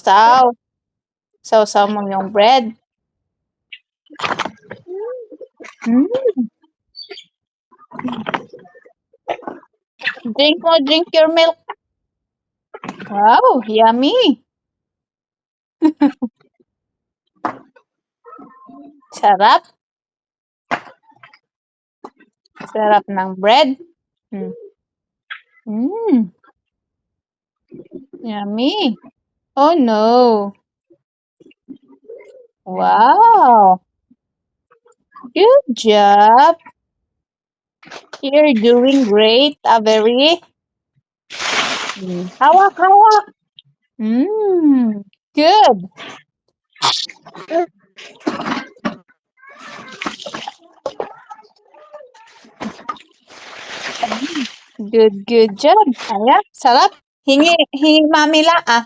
Sausaw. Sausaw mo yung bread. Mm. Drink your milk. Wow, yummy. Sarap. Sarap ng bread. Mm. Mm. Yummy. Oh no. Wow. Good job. You're doing great, Avery. Hawak, hawak. Good. Good job. Ayan, sarap. Hingi mami la, ah.